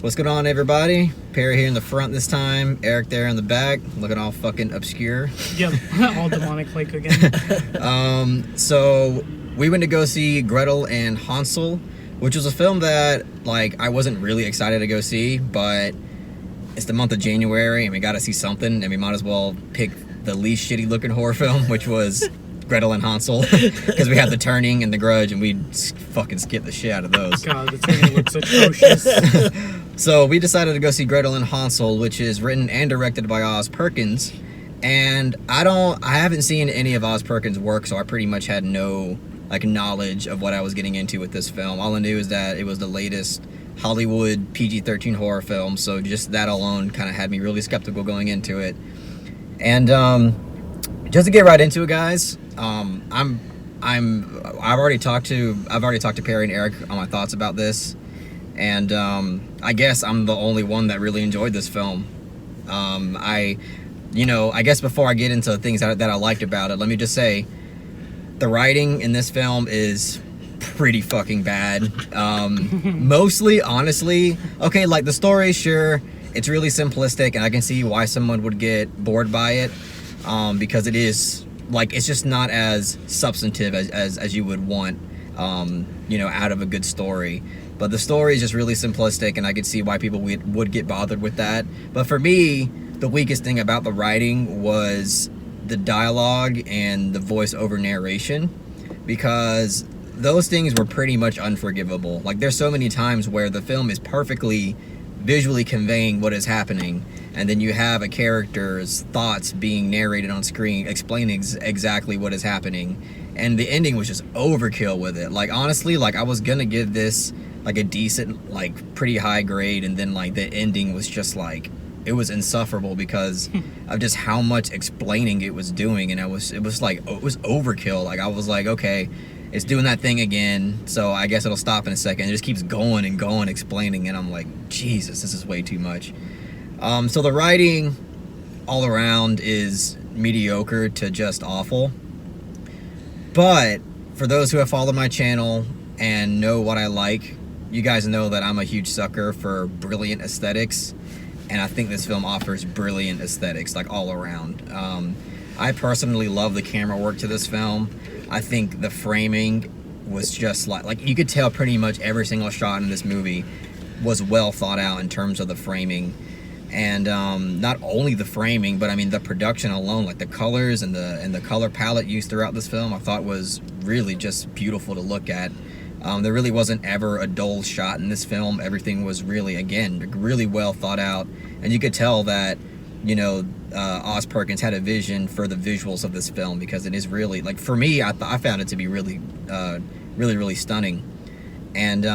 What's going on, everybody? Perry here in the front this time, Eric there in the back, looking all fucking obscure. Yep, all demonic like again. So we went to go see Gretel and Hansel, which was a film that, like, I wasn't really excited to go see, but it's the month of January and we got to see something, and we might as well pick the least shitty looking horror film, which was Gretel and Hansel, because we had The Turning and The Grudge, and we fucking skipped the shit out of those. God, the Turning looks atrocious. So we decided to go see Gretel and Hansel, which is written and directed by Oz Perkins. And I haven't seen any of Oz Perkins' work, so I pretty much had no knowledge of what I was getting into with this film. All I knew is that it was the latest Hollywood PG-13 horror film, so just that alone kind of had me really skeptical going into it. And just to get right into it, guys, I've already talked to Perry and Eric on my thoughts about this. And I guess I'm the only one that really enjoyed this film. I guess before I get into things that I liked about it, let me just say the writing in this film is pretty fucking bad. Mostly, honestly, okay, like the story, sure, it's really simplistic, and I can see why someone would get bored by it, because it is, like, it's just not as substantive as you would want, out of a good story. But the story is just really simplistic, and I could see why people would get bothered with that. But for me, the weakest thing about the writing was the dialogue and the voice-over narration, because those things were pretty much unforgivable. Like, there's so many times where the film is perfectly visually conveying what is happening, and then you have a character's thoughts being narrated on screen, explaining exactly what is happening. And the ending was just overkill with it. Like, honestly, like, I was gonna give this like a decent, like, pretty high grade, and then like the ending was just like, it was insufferable because of just how much explaining it was doing, and it was overkill. Like, I was like, okay, it's doing that thing again, so I guess it'll stop in a second. It just keeps going and going, explaining, and I'm like, Jesus, this is way too much. So the writing all around is mediocre to just awful. But for those who have followed my channel and know what I like, you guys know that I'm a huge sucker for brilliant aesthetics, and I think this film offers brilliant aesthetics, like, all around. I personally love the camera work to this film. I think the framing was just like you could tell pretty much every single shot in this movie was well thought out in terms of the framing. And not only the framing, but I mean the production alone, like the colors and the color palette used throughout this film, I thought was really just beautiful to look at. There really wasn't ever a dull shot in this film. Everything was really, again, really well thought out, and you could tell that, Oz Perkins had a vision for the visuals of this film, because it is really, like, for me, I found it to be really, really stunning. And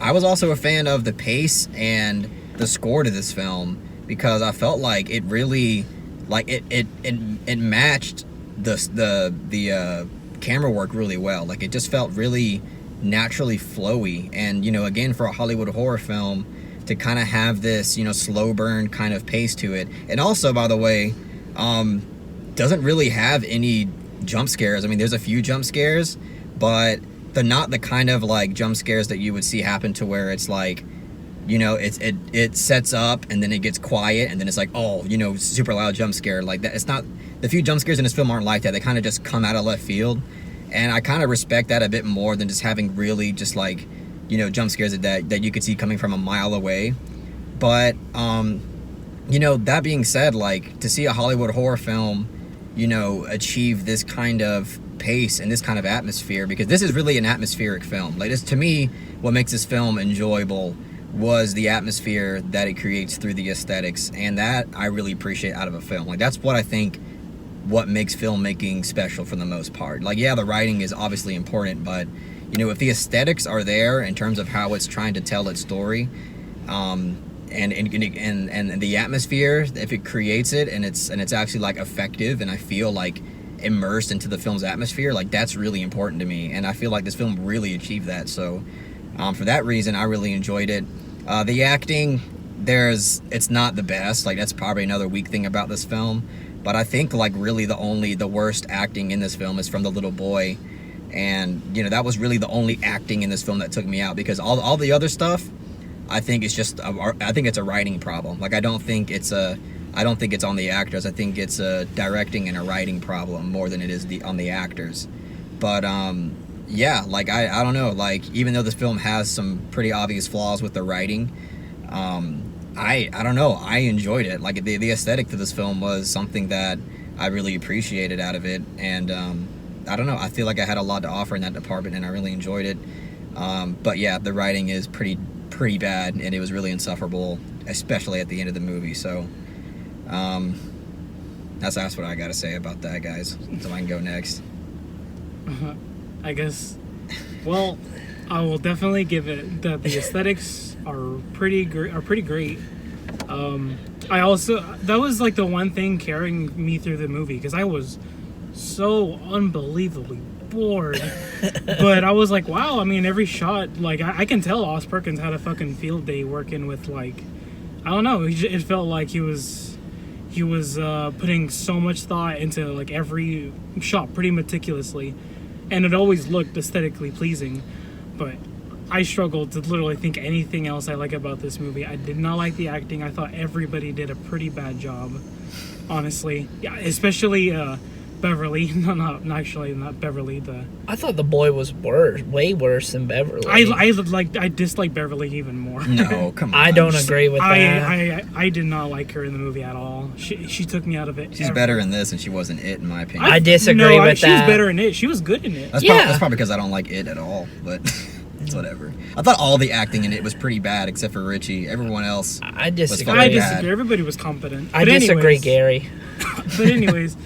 I was also a fan of the pace and the score to this film, because I felt like it really, like, it matched the camera work really well. Like, it just felt really naturally flowy, and again, for a Hollywood horror film to kind of have this slow burn kind of pace to it. And also, by the way, doesn't really have any jump scares. I mean, there's a few jump scares, but they're not the kind of, like, jump scares that you would see happen to where it's like, it sets up and then it gets quiet and then it's like, oh, super loud jump scare. Like that. It's not, the few jump scares in this film aren't like that. They kind of just come out of left field. And I kind of respect that a bit more than just having really just, like, jump scares that you could see coming from a mile away. But, that being said, like, to see a Hollywood horror film, achieve this kind of pace and this kind of atmosphere, because this is really an atmospheric film. Like, this, to me, what makes this film enjoyable was the atmosphere that it creates through the aesthetics, and that I really appreciate out of a film. Like, that's what I think what makes filmmaking special for the most part. Like, yeah, the writing is obviously important, but if the aesthetics are there in terms of how it's trying to tell its story, and the atmosphere, if it creates it and it's actually, like, effective, and I feel like immersed into the film's atmosphere, like, that's really important to me, and I feel like this film really achieved that. So for that reason, I really enjoyed it. The acting, it's not the best. Like, that's probably another weak thing about this film. But I think, like, really the worst acting in this film is from the little boy. And, that was really the only acting in this film that took me out, because all the other stuff, I think it's just I think it's a writing problem. Like I don't think it's on the actors. I think it's a directing and a writing problem more than it is on the actors. But yeah, like I don't know. Like even though this film has some pretty obvious flaws with the writing, I don't know. I enjoyed it. Like the aesthetic to this film was something that I really appreciated out of it, and I don't know. I feel like I had a lot to offer in that department, and I really enjoyed it. But yeah, the writing is pretty bad, and it was really insufferable, especially at the end of the movie. So that's what I got to say about that, guys. So I can go next. I guess. Well, I will definitely give it that the aesthetics are pretty great. I also, that was like the one thing carrying me through the movie, because I was so unbelievably bored. But I was like, wow, I mean, every shot, like I can tell Oz Perkins had a fucking field day working with, like, I don't know, it felt like he was putting so much thought into like every shot pretty meticulously, and it always looked aesthetically pleasing. But I struggled to literally think anything else I like about this movie. I did not like the acting. I thought everybody did a pretty bad job, honestly. Yeah, especially Beverly. No, not Beverly. I thought the boy was way worse than Beverly. I dislike Beverly even more. No, come on. I don't agree with that. I did not like her in the movie at all. She took me out of it. She's better in this, and she wasn't It, in my opinion. I disagree with that. She was better in It. She was good in It. That's probably because I don't like It at all, but it's whatever. I thought all the acting in it was pretty bad, except for Richie. Everyone else I disagree. I disagree. Everybody was competent. I disagree, Gary. But anyways,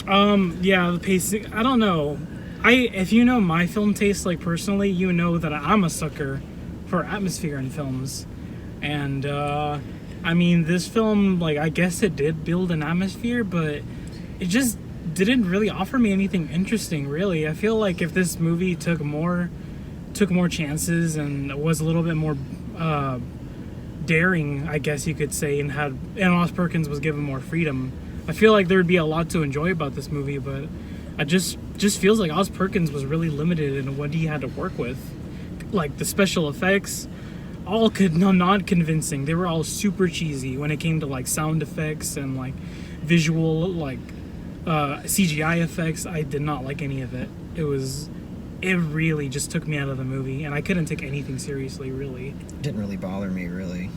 yeah, the pacing, I don't know. If you know my film taste, like personally, you know that I'm a sucker for atmosphere in films. And I mean, this film, like, I guess it did build an atmosphere, but it just didn't really offer me anything interesting, really. I feel like if this movie took more chances and was a little bit more daring, I guess you could say, and Oz Perkins was given more freedom, I feel like there would be a lot to enjoy about this movie. But it just feels like Oz Perkins was really limited in what he had to work with. Like the special effects, all not convincing. They were all super cheesy when it came to like sound effects and like visual, like CGI effects. I did not like any of it. It really just took me out of the movie, and I couldn't take anything seriously, really. It didn't really bother me, really.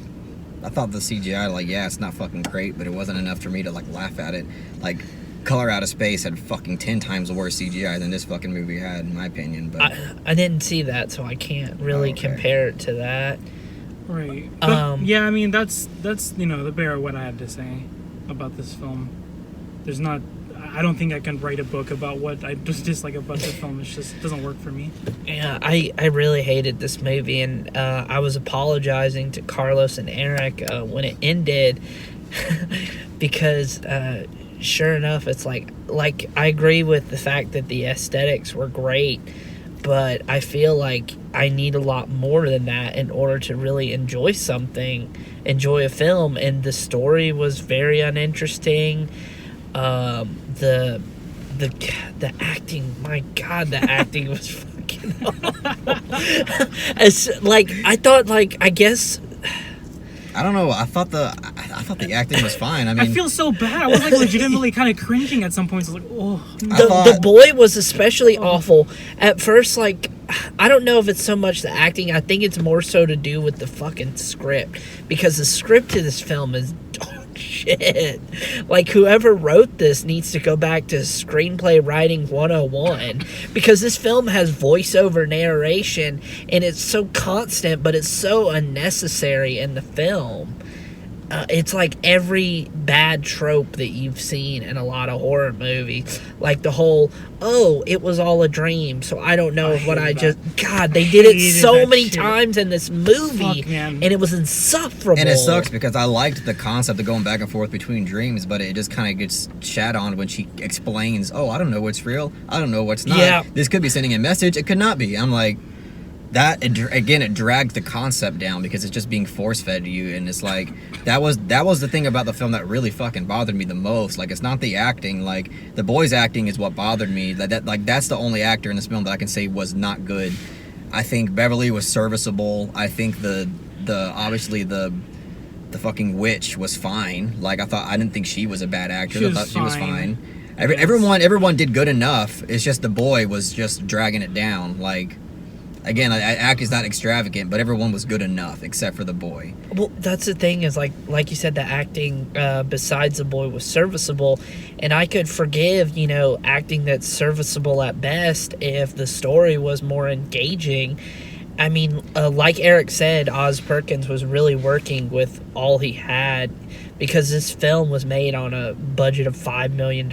I thought the CGI, like, yeah, it's not fucking great, but it wasn't enough for me to, like, laugh at it. Like, Color Out of Space had fucking 10 times worse CGI than this fucking movie had, in my opinion. But I didn't see that, so I can't really compare it to that. Right. But, yeah, I mean, that's the bare of what I have to say about this film. I don't think I can write a book about what I just dislike about the film. It just doesn't work for me. Yeah, I really hated this movie, and I was apologizing to Carlos and Eric when it ended because sure enough, it's like I agree with the fact that the aesthetics were great, but I feel like I need a lot more than that in order to really enjoy a film, and the story was very uninteresting. The acting, my God, the acting was fucking awful. It's like, I thought, like, I guess, I don't know. I thought the acting was fine. I mean, I feel so bad. I was like legitimately kind of cringing at some points. I was like, oh. The boy was especially awful at first. Like, I don't know if it's so much the acting. I think it's more so to do with the fucking script, because the script to this film is dog shit. Like, whoever wrote this needs to go back to screenplay writing 101, because this film has voiceover narration, and it's so constant, but it's so unnecessary in the film. It's like every bad trope that you've seen in a lot of horror movies. Like the whole, it was all a dream, so I don't know what I just... God, they did it so many times in this movie, and it was insufferable. And it sucks because I liked the concept of going back and forth between dreams, but it just kind of gets shat on when she explains, I don't know what's real, I don't know what's not. Yeah. This could be sending a message, it could not be. I'm like... That, again, it drags the concept down because it's just being force-fed to you, and it's like, that was the thing about the film that really fucking bothered me the most. Like, it's not the acting. Like, the boy's acting is what bothered me. That's the only actor in this film that I can say was not good. I think Beverly was serviceable. I think the the obviously the fucking witch was fine. Like I didn't think she was a bad actress. I thought she was fine. Everyone did good enough. It's just the boy was just dragging it down. Like, again, acting's not extravagant, but everyone was good enough except for the boy. Well, that's the thing is like you said, the acting besides the boy was serviceable, and I could forgive acting that's serviceable at best if the story was more engaging. I mean, like Eric said, Oz Perkins was really working with all he had, because this film was made on a budget of $5 million,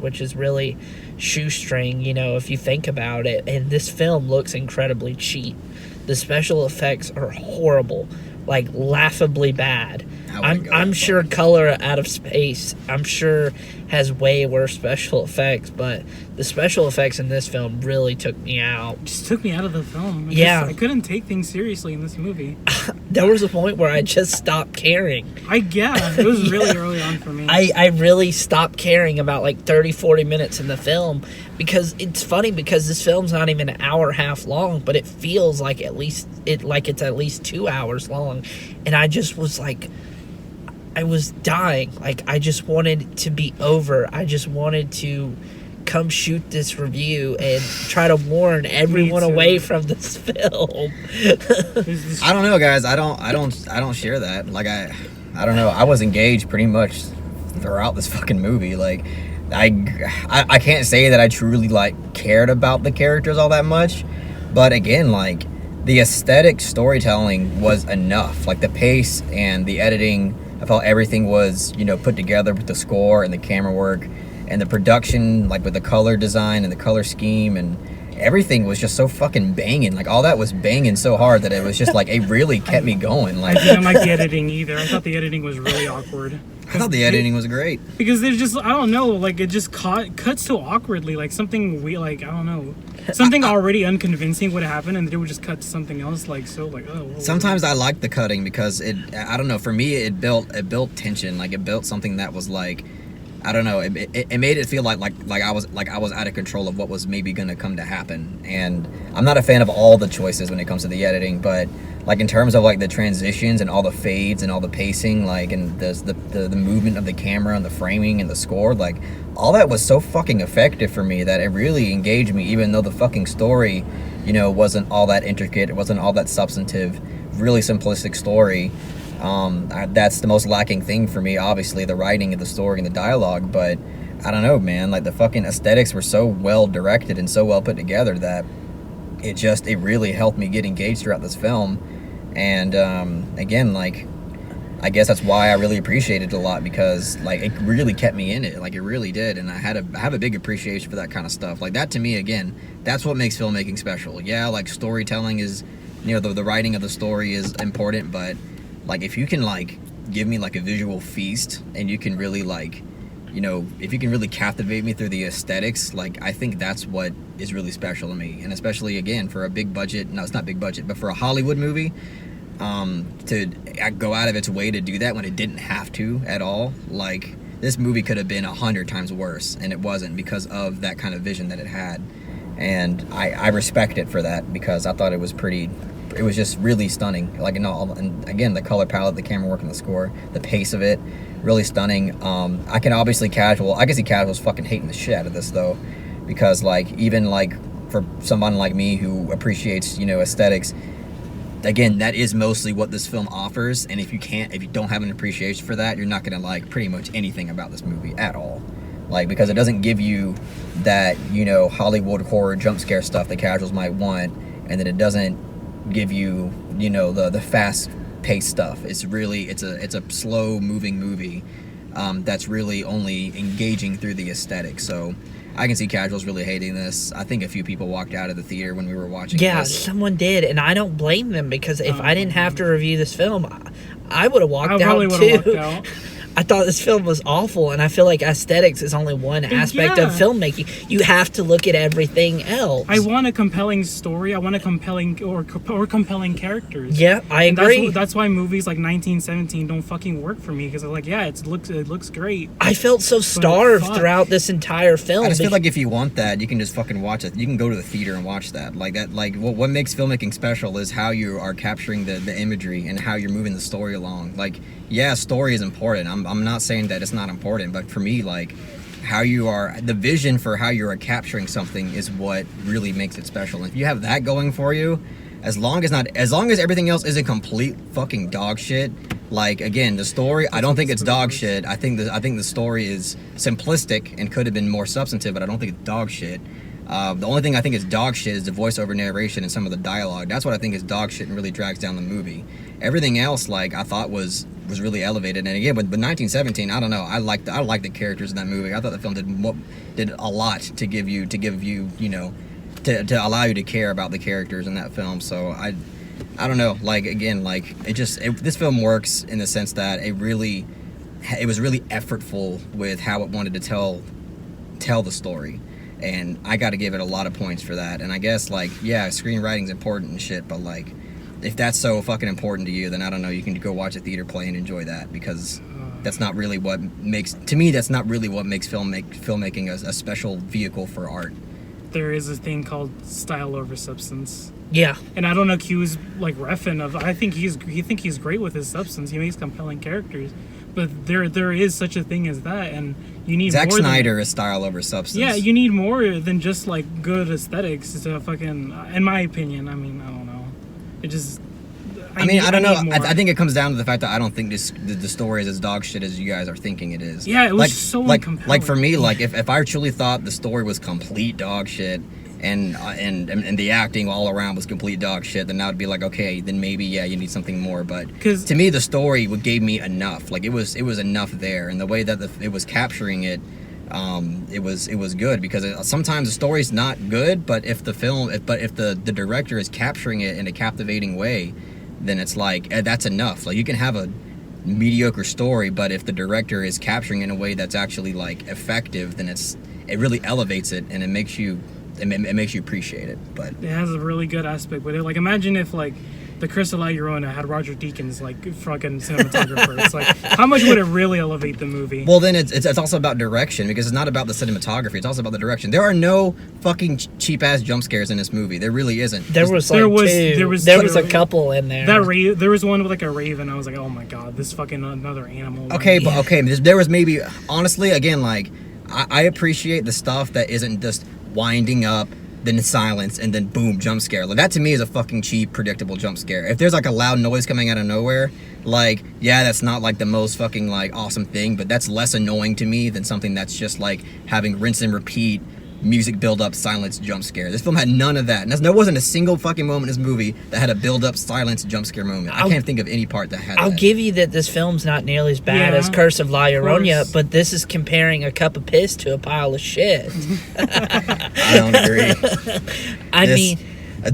which is really shoestring, if you think about it. And this film looks incredibly cheap. The special effects are horrible, like laughably bad. I'm sure Color Out of Space, I'm sure, has way worse special effects, but the special effects in this film really took me out. Just took me out of the film. I couldn't take things seriously in this movie. There was a point where I just stopped caring. It was really early on for me. I really stopped caring about like 30-40 minutes in the film, because it's funny because this film's not even an hour and a half long, but it feels like it's at least 2 hours long, and I just was like, I was dying. Like, I just wanted it to be over. I just wanted to come shoot this review and try to warn everyone away from this film. I don't know, guys. I don't share that. Like, I don't know. I was engaged pretty much throughout this fucking movie. Like, I can't say that I truly like cared about the characters all that much, but again, like, the aesthetic storytelling was enough. Like, the pace and the editing, I felt everything was, put together with the score and the camera work and the production, like with the color design and the color scheme, and everything was just so fucking banging. Like, all that was banging so hard that it was just like, it really kept me going. Like, I didn't like the editing either. I thought the editing was really awkward. I thought the editing was great. Because there's just, I don't know, like, it just cuts so awkwardly. Like, something I don't know. Something already unconvincing would happen, and they would just cut to something else, like, so, like, oh. Whoa. Sometimes I like the cutting because I don't know, for me, it built tension. Like, it built something that was like, I don't know, it made it feel like I was out of control of what was maybe going to come to happen. And I'm not a fan of all the choices when it comes to the editing, but like in terms of like the transitions and all the fades and all the pacing, like, and the movement of the camera and the framing and the score, like, all that was so fucking effective for me that it really engaged me, even though the fucking story, wasn't all that intricate, it wasn't all that substantive, really simplistic story. That's the most lacking thing for me, obviously, the writing and the story and the dialogue, but I don't know, man, like, the fucking aesthetics were so well directed and so well put together that it really helped me get engaged throughout this film. And again, like, I guess that's why I really appreciated it a lot, because like, it really kept me in it. Like, it really did. And I have a big appreciation for that kind of stuff. Like, that to me, again, that's what makes filmmaking special. Yeah, like, storytelling is, the writing of the story is important, but like, if you can like give me like a visual feast, and you can really like, if you can really captivate me through the aesthetics, like, I think that's what is really special to me. And especially, again, for a big budget, no, it's not big budget, but for a Hollywood movie, to go out of its way to do that when it didn't have to at all. Like, this movie could have been 100 times worse, and it wasn't, because of that kind of vision that it had. And I respect it for that, because I thought it was just really stunning. Like, and again, the color palette, the camera work, and the score, the pace of it, really stunning. I can see casuals fucking hating the shit out of this, though, because like, even like for someone like me who appreciates, aesthetics, again, that is mostly what this film offers. And if you don't have an appreciation for that, you're not gonna like pretty much anything about this movie at all. Like, because it doesn't give you that, Hollywood horror jump scare stuff that casuals might want, and then it doesn't give you, the fast paced stuff. It's a slow moving movie that's really only engaging through the aesthetic. So I can see casuals really hating this. I think a few people walked out of the theater when we were watching this. Yeah, someone did, and I don't blame them, because if I didn't have to review this film, I would have walked out too. I thought this film was awful, and I feel like aesthetics is only one aspect of filmmaking. You have to look at everything else. I want a compelling story. I want a compelling or compelling characters. Yeah, I agree. That's why movies like 1917 don't fucking work for me, because I'm like, yeah, it looks great. I felt so starved throughout this entire film. I just feel like if you want that, you can just fucking watch it. You can go to the theater and watch that. Like that. Like what makes filmmaking special is how you are capturing the imagery and how you're moving the story along. Like, yeah, story is important. I'm not saying that it's not important, but for me, like, how you are, the vision for how you are capturing something is what really makes it special. And if you have that going for you, as long as everything else isn't complete fucking dog shit. Like, again, the story, I don't think it's dog shit. I think the story is simplistic and could have been more substantive, but I don't think it's dog shit. The only thing I think is dog shit is the voiceover narration and some of the dialogue. That's what I think is dog shit and really drags down the movie. Everything else, like, I thought was really elevated. And again, with 1917, I don't know. I like the characters in that movie. I thought the film did a lot to give you, you know, to allow you to care about the characters in that film. So I don't know. Like, again, like, this film works in the sense that it was really effortful with how it wanted to tell the story. And I got to give it a lot of points for that. And I guess, like, yeah, screenwriting's important and shit, but, like, if that's so fucking important to you, then I don't know, you can go watch a theater play and enjoy that, because that's not really what makes filmmaking a special vehicle for art. There is a thing called style over substance. Yeah. And I don't accuse, like, Refn of, I think he's great with his substance. He makes compelling characters. But there is such a thing as that, and you need Zack more Snyder is style over substance. Yeah, you need more than just, like, good aesthetics to fucking, in my opinion. I mean, I don't know. It just... I don't know. I think it comes down to the fact that I don't think the story is as dog shit as you guys are thinking it is. Yeah, it was so compelling. Like, for me, like, if I truly thought the story was complete dog shit and the acting all around was complete dog shit, then I would be like, okay, then maybe, yeah, you need something more. But to me, the story gave me enough. Like, it was enough there, and the way that it was capturing it, it was good, because sometimes the story's not good, but if the director is capturing it in a captivating way, then it's like, that's enough. Like, you can have a mediocre story, but if the director is capturing it in a way that's actually, like, effective, then it really elevates it, and it makes you appreciate it. But it has a really good aspect with it. Like, imagine if, like, the Chris La Llorona had Roger Deakins, like, fucking cinematographer. It's like, how much would it really elevate the movie? Well, then it's also about direction, because it's not about the cinematography. It's also about the direction. There are no fucking cheap ass jump scares in this movie. There really isn't. There was a couple in there. There was one with, like, a raven. I was like, oh my god, this fucking another animal. Okay, but okay, there was maybe, honestly, again, like, I appreciate the stuff that isn't just winding up, then silence, and then boom, jump scare. Like, that to me is a fucking cheap, predictable jump scare. If there's, like, a loud noise coming out of nowhere, like, yeah, that's not, like, the most fucking, like, awesome thing, but that's less annoying to me than something that's just, like, having rinse and repeat music build up, silence, jump scare. This film had none of that. And there wasn't a single fucking moment in this movie that had a build up, silence, jump scare moment. I can't think of any part that had I'll that. give you that this film's not nearly as bad as Curse of La Llorona, but this is comparing a cup of piss to a pile of shit. I don't agree.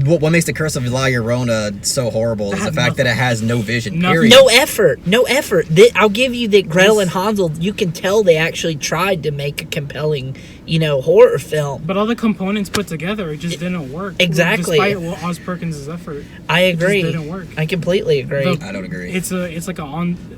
What makes the Curse of La Llorona so horrible is the fact that it has no vision. Period. No effort. I'll give you that Gretel and Hansel, you can tell they actually tried to make a compelling, horror film. But all the components put together, it just didn't work. Exactly. Despite Oz Perkins' effort. I agree. It just didn't work. I completely agree. I don't agree. It's like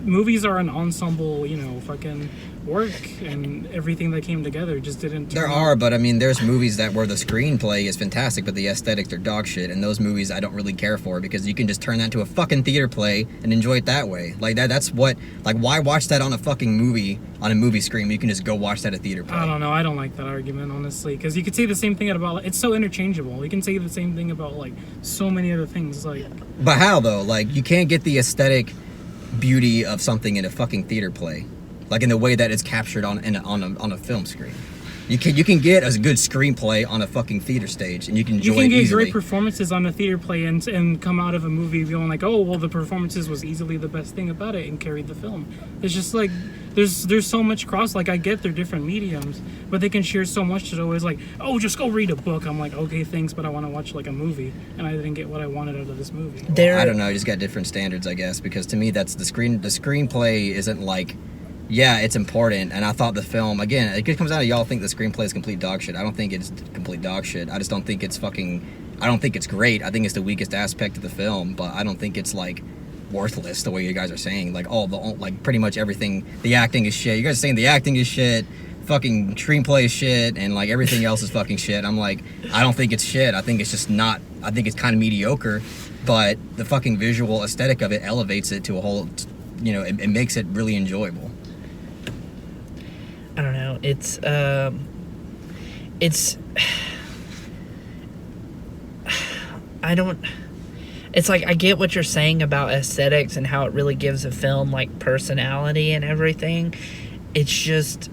movies are an ensemble, fucking work, and everything that came together just didn't. There are, but I mean, there's movies where the screenplay is fantastic, but the aesthetics are dog shit, and those movies I don't really care for, because you can just turn that into a fucking theater play and enjoy it that way. Like that's what, like, why watch that on a fucking movie, on a movie screen? You can just go watch that at theater play. I don't know. I don't like that argument, honestly, because you could say the same thing about, it's so interchangeable. You can say the same thing about, like, so many other things, like. But how though? Like, you can't get the aesthetic beauty of something in a fucking theater play, like in the way that it's captured on a film screen. You can get a good screenplay on a fucking theater stage, and you can enjoy it easily. You can get great performances on a theater play and come out of a movie feeling like, oh, well, the performances was easily the best thing about it and carried the film. It's just like, there's so much cross. Like, I get they're different mediums, but they can share so much that always like, oh, just go read a book. I'm like, okay, thanks, but I want to watch, like, a movie, and I didn't get what I wanted out of this movie. I don't know. You just got different standards, I guess, because to me, that's the screenplay isn't like yeah, it's important. And I thought the film, again, it comes down to y'all think the screenplay is complete dog shit. I don't think it's complete dog shit. I just don't think it's I don't think it's great. I think it's the weakest aspect of the film, but I don't think it's like worthless the way you guys are saying. Like like pretty much everything, the acting is shit. You guys are saying the acting is shit, fucking screenplay is shit, and like everything else is fucking shit. I'm like, I don't think it's shit. I think it's just not, I think it's kind of mediocre, but the fucking visual aesthetic of it elevates it to a whole, it makes it really enjoyable. I don't know. It's it's like, I get what you're saying about aesthetics and how it really gives a film like personality and everything. It's just,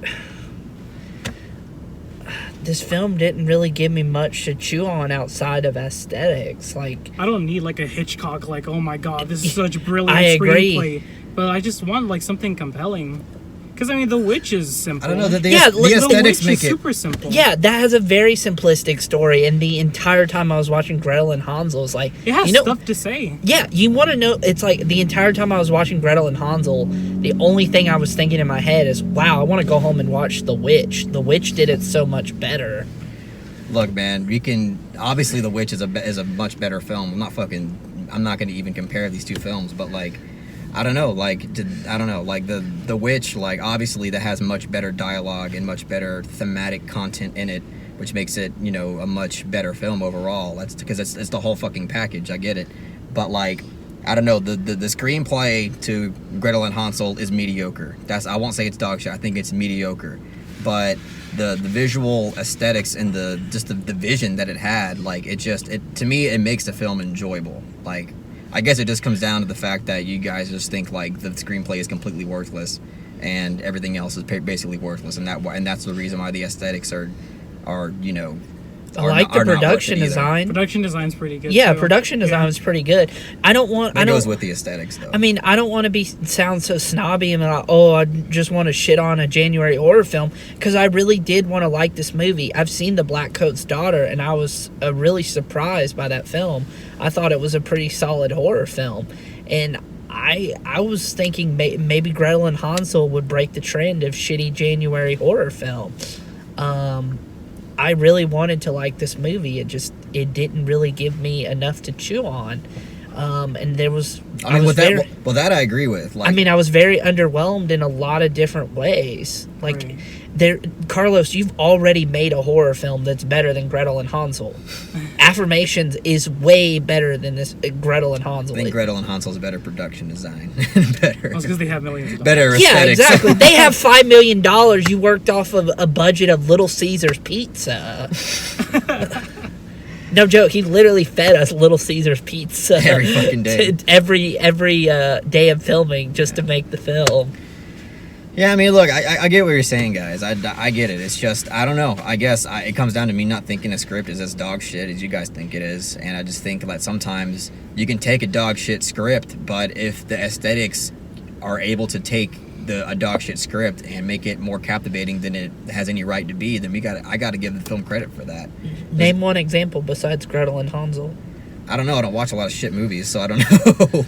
this film didn't really give me much to chew on outside of aesthetics. Like, I don't need like a Hitchcock, like, oh my god, this is such brilliant I agree. screenplay. But I just want like something compelling. Because I mean, The Witch is simple. I don't know that the The aesthetics Witch make is it. super simple. yeah, that has a very simplistic story, and the entire time I was watching Gretel and Hansel, it's like, It has stuff to say. Yeah, you want to know, it's like the entire time I was watching Gretel and Hansel, the only thing I was thinking in my head is, wow, I want to go home and watch The Witch. The Witch did it so much better. Look, man, you can, obviously The Witch is a much better film. I'm not going to even compare these two films, but like, I don't know, like the Witch, like obviously that has much better dialogue and much better thematic content in it, which makes it, a much better film overall. That's because it's the whole fucking package. I get it, but like, I don't know, the screenplay to Gretel and Hansel is mediocre. I won't say it's dog shit. I think it's mediocre, but the visual aesthetics and the vision that it had, like to me it makes the film enjoyable. Like, I guess it just comes down to the fact that you guys just think like the screenplay is completely worthless and everything else is basically worthless, and that's the reason why the aesthetics are I like the production design. Production design's pretty good. Yeah, too. production design was pretty good. It goes with the aesthetics, though. I mean, I don't want to sound so snobby and like, oh, I just want to shit on a January horror film, because I really did want to like this movie. I've seen The Black Coat's Daughter, and I was really surprised by that film. I thought it was a pretty solid horror film, and I was thinking maybe Gretel and Hansel would break the trend of shitty January horror film. I really wanted to like this movie. It didn't really give me enough to chew on. And there was... that I agree with. Like, I mean, I was very underwhelmed in a lot of different ways. Like, Right. Carlos, you've already made a horror film that's better than Gretel and Hansel. Affirmations is way better than this Gretel and Hansel. I think Gretel and Hansel's better production design. Better. Well, it's because they have millions of dollars. Better Yeah, aesthetics. exactly. They have $5 million. You worked off of a budget of Little Caesars pizza. No joke. He literally fed us Little Caesars pizza Every fucking day. every day of filming just to make the film. Yeah, I mean, look, I get what you're saying, guys. I get it. It's just, I don't know. I guess it comes down to me not thinking a script is as dog shit as you guys think it is. And I just think that sometimes you can take a dog shit script, but if the aesthetics are able to take a dog shit script and make it more captivating than it has any right to be, then I got to give the film credit for that. Name one example besides Gretel and Hansel. I don't know. I don't watch a lot of shit movies, so I don't know.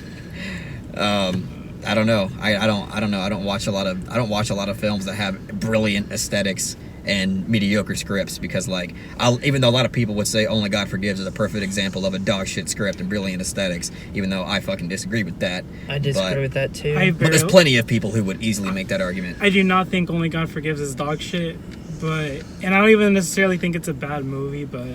I don't know. I don't know. I don't watch a lot of films that have brilliant aesthetics and mediocre scripts, because like even though a lot of people would say Only God Forgives is a perfect example of a dog shit script and brilliant aesthetics, even though I fucking disagree with that. I disagree with that too. But there's plenty of people who would easily make that argument. I do not think Only God Forgives is dog shit, and I don't even necessarily think it's a bad movie, but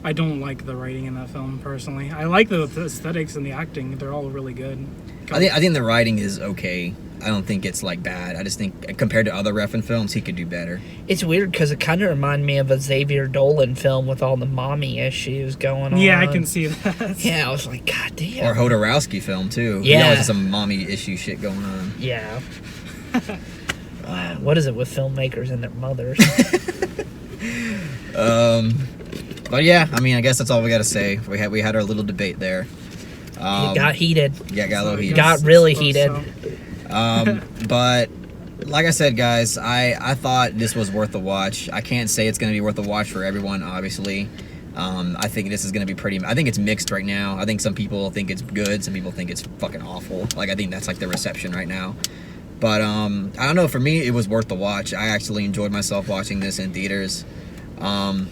I don't like the writing in that film personally. I like the aesthetics and the acting; they're all really good. I think the writing is okay. I don't think it's like bad. I just think compared to other Refn films, he could do better. It's weird because it kind of reminded me of a Xavier Dolan film with all the mommy issues going on. Yeah, I can see that. Yeah, I was like, God damn. Or Hodorowski film too. Yeah. He always has some mommy issue shit going on. Yeah. What is it with filmmakers and their mothers? But yeah, I mean, I guess that's all we got to say. We had our little debate there. It got heated. Yeah, got a little heated. Got really heated. But like I said, guys, I thought this was worth a watch. I can't say it's going to be worth a watch for everyone, obviously. I think this is going to be I think it's mixed right now. I think some people think it's good. Some people think it's fucking awful. Like, I think that's like the reception right now. But I don't know. For me, it was worth the watch. I actually enjoyed myself watching this in theaters. I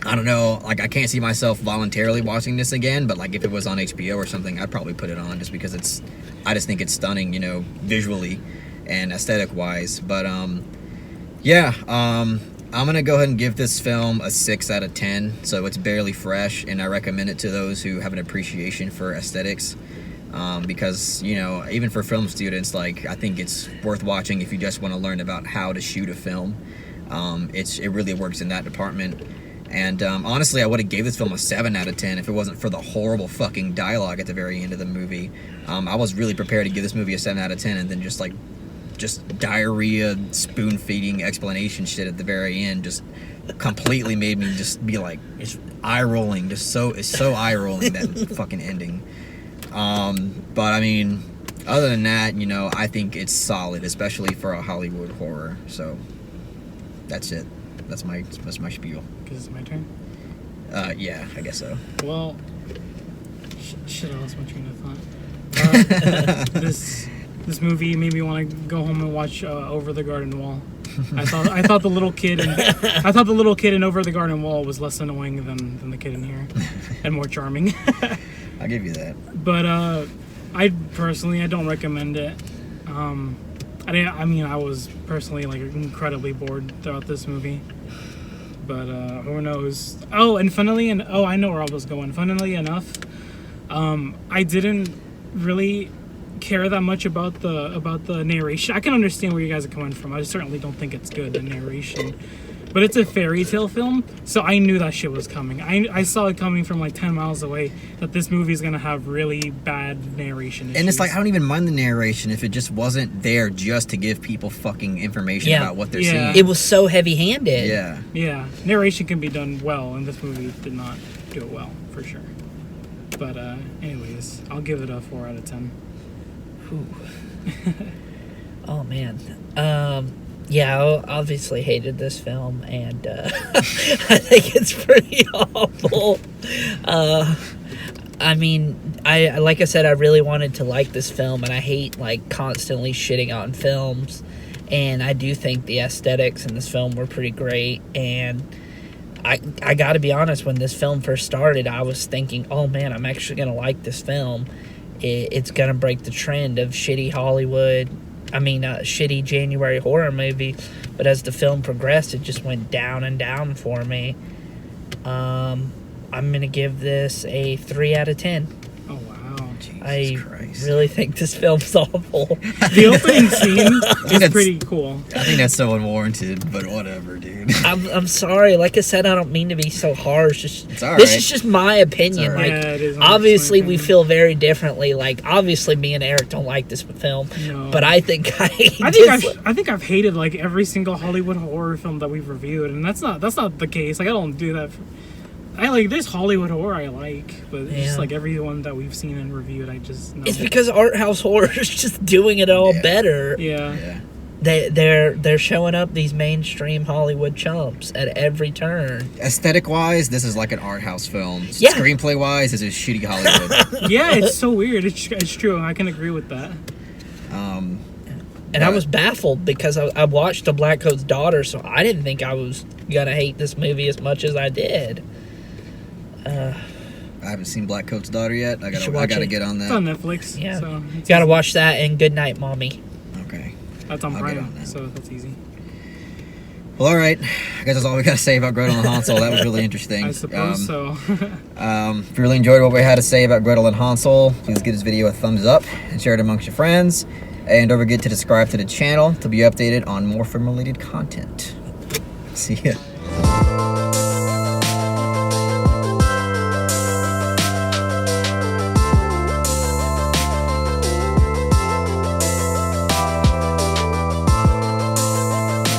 don't know. Like, I can't see myself voluntarily watching this again. But like, if it was on HBO or something, I'd probably put it on just because I just think it's stunning, you know, visually and aesthetic wise. But yeah. I'm gonna go ahead and give this film a 6 out of 10. So it's barely fresh, and I recommend it to those who have an appreciation for aesthetics. Because, you know, even for film students, like, I think it's worth watching if you just want to learn about how to shoot a film. It really works in that department. And honestly, I would have gave this film a 7 out of 10 if it wasn't for the horrible fucking dialogue at the very end of the movie. I was really prepared to give this movie a 7 out of 10, and then just diarrhea, spoon-feeding explanation shit at the very end just completely made me just be like, it's eye-rolling. It's so eye-rolling, that fucking ending. But I mean, other than that, you know, I think it's solid, especially for a Hollywood horror. So that's it. That's my spiel. Because it's my turn. Yeah, I guess so. Well, shit, I lost my train of thought. This movie made me want to go home and watch Over the Garden Wall. I thought the little kid in Over the Garden Wall was less annoying than the kid in here, and more charming. I'll give you that. But I don't recommend it. I was personally like incredibly bored throughout this movie. But who knows? Oh, and I know where I was going. Funnily enough, I didn't really care that much about the narration. I can understand where you guys are coming from. I certainly don't think it's good, the narration. But it's a fairy tale film, so I knew that shit was coming. I saw it coming from like 10 miles away, that this movie is going to have really bad narration issues. And it's like, I don't even mind the narration if it just wasn't there just to give people fucking information about what they're seeing. It was so heavy-handed. Yeah. Yeah. Narration can be done well, and this movie did not do it well, for sure. But anyways, I'll give it a 4 out of 10. Oh, man. Yeah, I obviously hated this film, and I think it's pretty awful. I mean, like I said, I really wanted to like this film, and I hate like constantly shitting on films. And I do think the aesthetics in this film were pretty great. And I got to be honest, when this film first started, I was thinking, oh man, I'm actually gonna like this film. It's gonna break the trend of shitty Hollywood. Shitty January horror movie. But as the film progressed, it just went down and down for me. I'm going to give this a 3 out of 10. Oh, wow. Jesus Christ. Really think this film's awful. The opening scene is pretty cool. I think that's so unwarranted, but whatever, dude. I'm sorry. Like I said, I don't mean to be so harsh. It's all This right. is just my opinion. It's all Like, right. Yeah, it is obviously, my we opinion. feel very differently. Like, obviously, me and Eric don't like this film. No. But I think I think I've hated like every single Hollywood horror film that we've reviewed, and that's not the case. Like, I don't do that. I like this Hollywood horror I like, but it's just like everyone that we've seen and reviewed, I just know. It's because art house horror is just doing it all better. Yeah. They're showing up these mainstream Hollywood chumps at every turn. Aesthetic wise, this is like an art house film. Yeah. Screenplay wise, this is shitty Hollywood. Yeah, it's so weird. It's true. I can agree with that. And I was baffled because I watched The Black Coat's Daughter, so I didn't think I was gonna hate this movie as much as I did. I haven't seen Black Coat's Daughter yet. I should gotta watch it. get on It's that. on Netflix. Yeah, So you gotta watch that and Good Night, Mommy. Okay. That's on I'll get Prime, on that. so that's easy. Well, all right. I guess that's all we got to say about Gretel and Hansel. That was really interesting. I suppose so. If you really enjoyed what we had to say about Gretel and Hansel, please give this video a thumbs up and share it amongst your friends. And don't forget to subscribe to the channel to be updated on more film-related content. See ya.